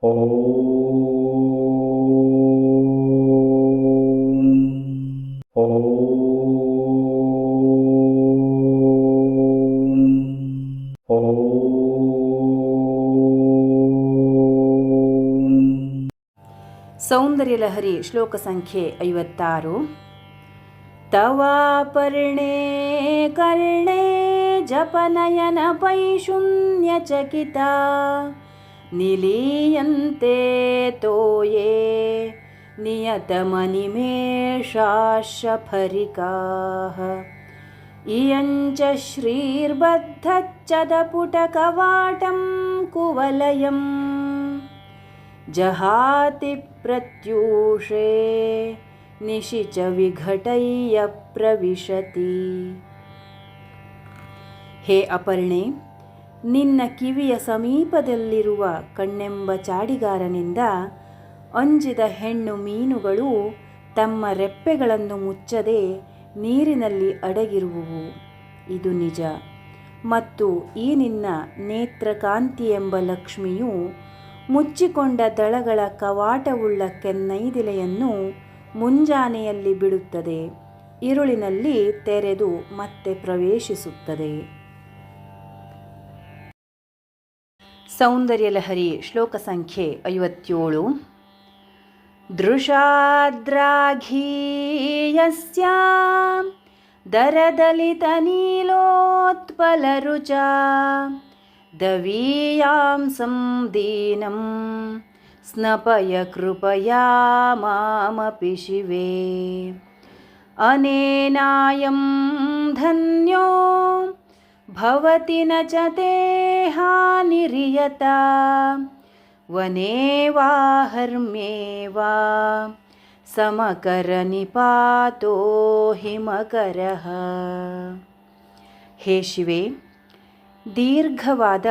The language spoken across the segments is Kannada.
ಓಂ ಓಂ ಓಂ. ಸೌಂದರ್ಯಲಹರಿ ಶ್ಲೋಕ ಸಂಖ್ಯೆ 56. ತವಾಪರ್ಣೆ ಕರ್ಣೆ ಜಪನಯನ ಪೈಶೂನ್ಯಚಕಿತಾ ನಿಲೀಯಂತೆ ತೋಯೇ ನಿಯತಮನಿಮೇಷಾಶಫರಿಕಾಃ ಇಯಂಚ ಶ್ರೀರ್ಬದ್ಧಚ್ಚದಪುಟಕವಾಟಂ ಕುವಲಯಂ ಜಹಾತಿ ಪ್ರತ್ಯೂಷೇ ನಿಶಿಚ ವಿಘಟಯ್ಯ ಪ್ರವಿಶತಿ. ಹೇ ಅಪರ್ಣೆ, ನಿನ್ನ ಕಿವಿಯ ಸಮೀಪದಲ್ಲಿರುವ ಕಣ್ಣೆಂಬ ಚಾಡಿಗಾರನಿಂದ ಅಂಜಿದ ಹೆಣ್ಣು ಮೀನುಗಳು ತಮ್ಮ ರೆಪ್ಪೆಗಳನ್ನು ಮುಚ್ಚದೆ ನೀರಿನಲ್ಲಿ ಅಡಗಿರುವುವು. ಇದು ನಿಜ. ಮತ್ತು ಈ ನಿನ್ನ ನೇತ್ರಕಾಂತಿ ಎಂಬ ಲಕ್ಷ್ಮಿಯು ಮುಚ್ಚಿಕೊಂಡ ದಳಗಳ ಕವಾಟವುಳ್ಳ ಕೆನ್ನೈದಿಲೆಯನ್ನು ಮುಂಜಾನೆಯಲ್ಲಿ ಬಿಡುತ್ತದೆ, ಇರುಳಿನಲ್ಲಿ ತೆರೆದು ಮತ್ತೆ ಪ್ರವೇಶಿಸುತ್ತದೆ. ಸೌಂದರ್ಯಲಹರಿ ಶ್ಲೋಕ ಸಂಖ್ಯೆ 57. ದೃಶಾದ್ರಾಘೀಯಸ್ಯ ದರದಲಿತನೀಲೋತ್ಪಲರುಚಾ ದವೀಯಾಂಸಂ ದೀನಂ ಸ್ನಪಯ ಕೃಪಯಾ ಮಾಮಪಿ ಶಿವೇ. ಅನೇನಾಯಂ ಧನ್ಯೋ ಭವತಿ ನ ಚ ತೇ ಹಾನಿರಿಯತಾ ವನೇ ವಾ ಹರ್ಮ್ಯೇ ವಾ ಸಮಕರ ನಿಪಾತೋ ಹಿಮಕರಃ. ಹೇ ಶಿವೆ, ದೀರ್ಘವಾದ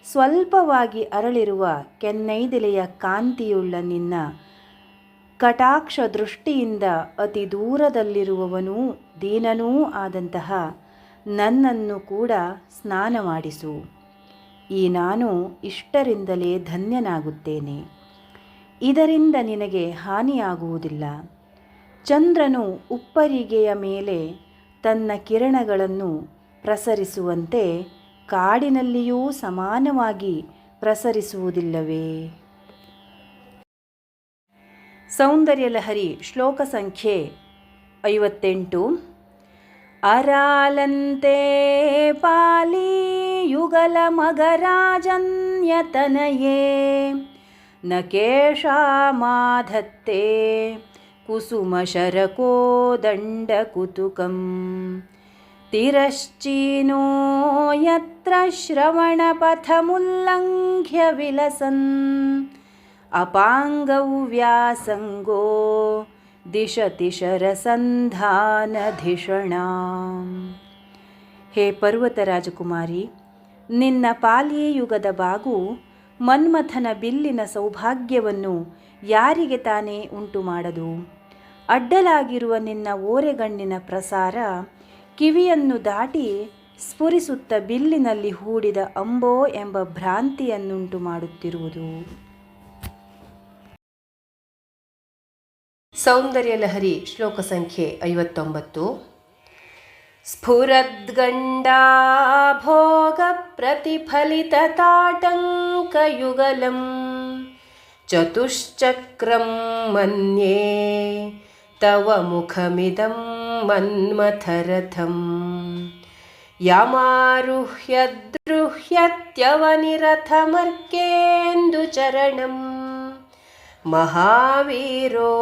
ಸ್ವಲ್ಪವಾಗಿ ಅರಳಿರುವ ಕೆನ್ನೈದೆಲೆಯ ಕಾಂತಿಯುಳ್ಳ ನಿನ್ನ ಕಟಾಕ್ಷ ದೃಷ್ಟಿಯಿಂದ ಅತಿ ದೂರದಲ್ಲಿರುವವನೂ ದೀನನೂ ಆದಂತಹ ನನ್ನನ್ನು ಕೂಡ ಸ್ನಾನ ಮಾಡಿಸು. ಈ ನಾನು ಇಷ್ಟರಿಂದಲೇ ಧನ್ಯನಾಗುತ್ತೇನೆ. ಇದರಿಂದ ನಿನಗೆ ಹಾನಿಯಾಗುವುದಿಲ್ಲ. ಚಂದ್ರನು ಉಪ್ಪರಿಗೆಯ ಮೇಲೆ ತನ್ನ ಕಿರಣಗಳನ್ನು ಪ್ರಸರಿಸುವಂತೆ ಕಾಡಿನಲ್ಲಿಯೂ ಸಮಾನವಾಗಿ ಪ್ರಸರಿಸುವುದಿಲ್ಲವೇ? ಸೌಂದರ್ಯಲಹರಿ ಶ್ಲೋಕ ಸಂಖ್ಯೆ 58. ಅರಾಲಂತೆ ಪಾಲಿ ಯುಗಲ ಮಗರಾಜನ್ಯತನಯೇ ನ ಕೇಶಾಮಾಧತ್ತೆ ಕುಸುಮ ಶರಕೋ ದಂಡ ಕುತುಕಂ ತಿರಶ್ಚೀನೋ ಯತ್ರ ಶ್ರವಣಪಥಮುಲ್ಲಂಘ್ಯ ವಿಲಸನ್ ಅಪಾಂಗೌ ವ್ಯಾಸಂಗೋ ದಿಶತಿ ಶರಸಂಧಾನಧಿಷಣಾಂ. ಹೇ ಪರ್ವತ ರಾಜಕುಮಾರಿ, ನಿನ್ನ ಪಾಲಿಯುಗದ ಬಾಗು ಮನ್ಮಥನ ಬಿಲ್ಲಿನ ಸೌಭಾಗ್ಯವನ್ನು ಯಾರಿಗೆ ತಾನೇ ಉಂಟು ಮಾಡದು? ಅಡ್ಡಲಾಗಿರುವ ನಿನ್ನ ಓರೆಗಣ್ಣಿನ ಪ್ರಸಾರ ಕಿವಿಯನ್ನು ದಾಟಿ ಸ್ಫುರಿಸುತ್ತ ಬಿಲ್ಲಿನಲ್ಲಿ ಹೂಡಿದ ಅಂಬೋ ಎಂಬ ಭ್ರಾಂತಿಯನ್ನುಂಟು ಮಾಡುತ್ತಿರುವುದು. ಸೌಂದರ್ಯಲಹರಿ ಶ್ಲೋಕ ಸಂಖ್ಯೆ 59. ಸ್ಫುರದ್ಗಂಡಾ ಭೋಗ ಪ್ರತಿಫಲಿತ ತಾಟಂಕಯುಗಲಂ ಚತುಶ್ಚಕ್ರಂ ಮನ್ಯೇ ತವ ಮುಖಮಿದಂ ಮನ್ಮಥರಥಂ ಯಮಾರುಹ್ಯದ್ರುಹ್ಯತ್ಯವನಿರಥಮರ್ಕೇಂದುಚರಣಂ ಮಹಾವೀರೋ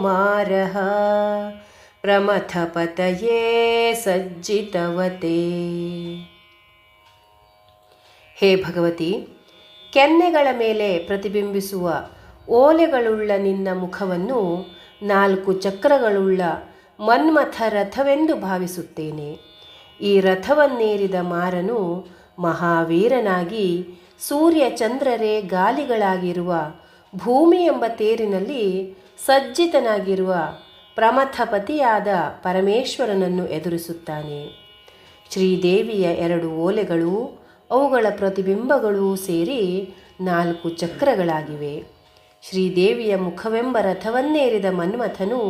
ಮಾರಃ ಪ್ರಮಥಪತಯೇ ಸಜ್ಜಿತವತೆ. ಹೇ ಭಗವತಿ, ಕೆನ್ನೆಗಳ ಮೇಲೆ ಪ್ರತಿಬಿಂಬಿಸುವ ಓಲೆಗಳುಳ್ಳ ನಿನ್ನ ಮುಖವನ್ನು 4 ಚಕ್ರಗಳುಳ್ಳ ಮನ್ಮಥ ರಥವೆಂದು ಭಾವಿಸುತ್ತೇನೆ. ಈ ರಥವನ್ನೇರಿದ ಮಾರನು ಮಹಾವೀರನಾಗಿ ಸೂರ್ಯ ಚಂದ್ರರೇ ಗಾಲಿಗಳಾಗಿರುವ ಭೂಮಿ ಎಂಬ ತೇರಿನಲ್ಲಿ ಸಜ್ಜಿತನಾಗಿರುವ ಪ್ರಮಥಪತಿಯಾದ ಪರಮೇಶ್ವರನನ್ನು ಎದುರಿಸುತ್ತಾನೆ. ಶ್ರೀದೇವಿಯ 2 ಓಲೆಗಳು ಅವುಗಳ ಪ್ರತಿಬಿಂಬಗಳೂ ಸೇರಿ 4 ಚಕ್ರಗಳಾಗಿವೆ. ಶ್ರೀದೇವಿಯ ಮುಖವೆಂಬ ರಥವನ್ನೇರಿದ ಮನ್ಮಥನು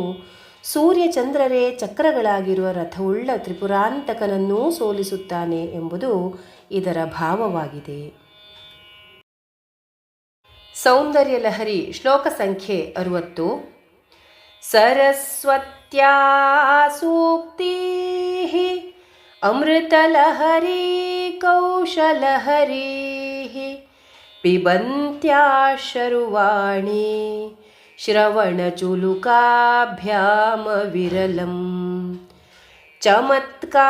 ಸೂರ್ಯಚಂದ್ರರೇ ಚಕ್ರಗಳಾಗಿರುವ ರಥವುಳ್ಳ ತ್ರಿಪುರಾಂತಕನನ್ನೂ ಸೋಲಿಸುತ್ತಾನೆ ಎಂಬುದು ಇದರ ಭಾವವಾಗಿದೆ. ಸೌಂದರ್ಯ ಲಹರಿ ಶ್ಲೋಕ ಸಂಖ್ಯೆ 60. ಸರಸ್ವತ್ಯಾ ಸೂಕ್ತಿ ಅಮೃತಲಹರಿ ಕೌಶಲಹರಿ ಪಿಬಂತ್ಯಾ ಶರ್ವಾಣಿ ಶ್ರವಣಚುಲುಕಾಭ್ಯಾಮ ವಿರಲಂ ಚಮತ್ಕಾರಶ್ಲಾಘಾ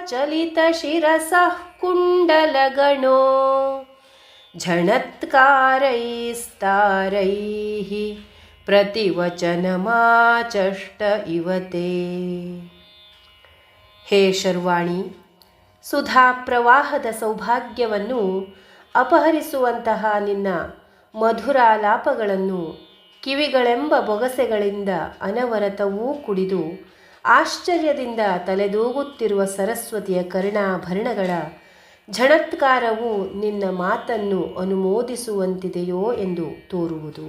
ಚಲಿತಶಿರಸಃ ಕುಂಡಲಗಣೋ ಝಣತ್ಕಾರೈಸ್ತಾರೈಃ ಪ್ರತಿವಚನಮಾಚಷ್ಟ ಇವತೆ. ಹೇ ಶರ್ವಾಣಿ, ಸುಧಾ ಪ್ರವಾಹದ ಸೌಭಾಗ್ಯವನ್ನು ಅಪಹರಿಸುವಂತಹ ನಿನ್ನ ಮಧುರಾಲಾಪಗಳನ್ನು ಕಿವಿಗಳೆಂಬ ಬೊಗಸೆಗಳಿಂದ ಅನವರತವೂ ಕುಡಿದು ಆಶ್ಚರ್ಯದಿಂದ ತಲೆದೂಗುತ್ತಿರುವ ಸರಸ್ವತಿಯ ಕರ್ಣಾಭರಣಗಳ ಝಣತ್ಕಾರವು ನಿನ್ನ ಮಾತನ್ನು ಅನುಮೋದಿಸುವಂತಿದೆಯೋ ಎಂದು ತೋರುವುದು.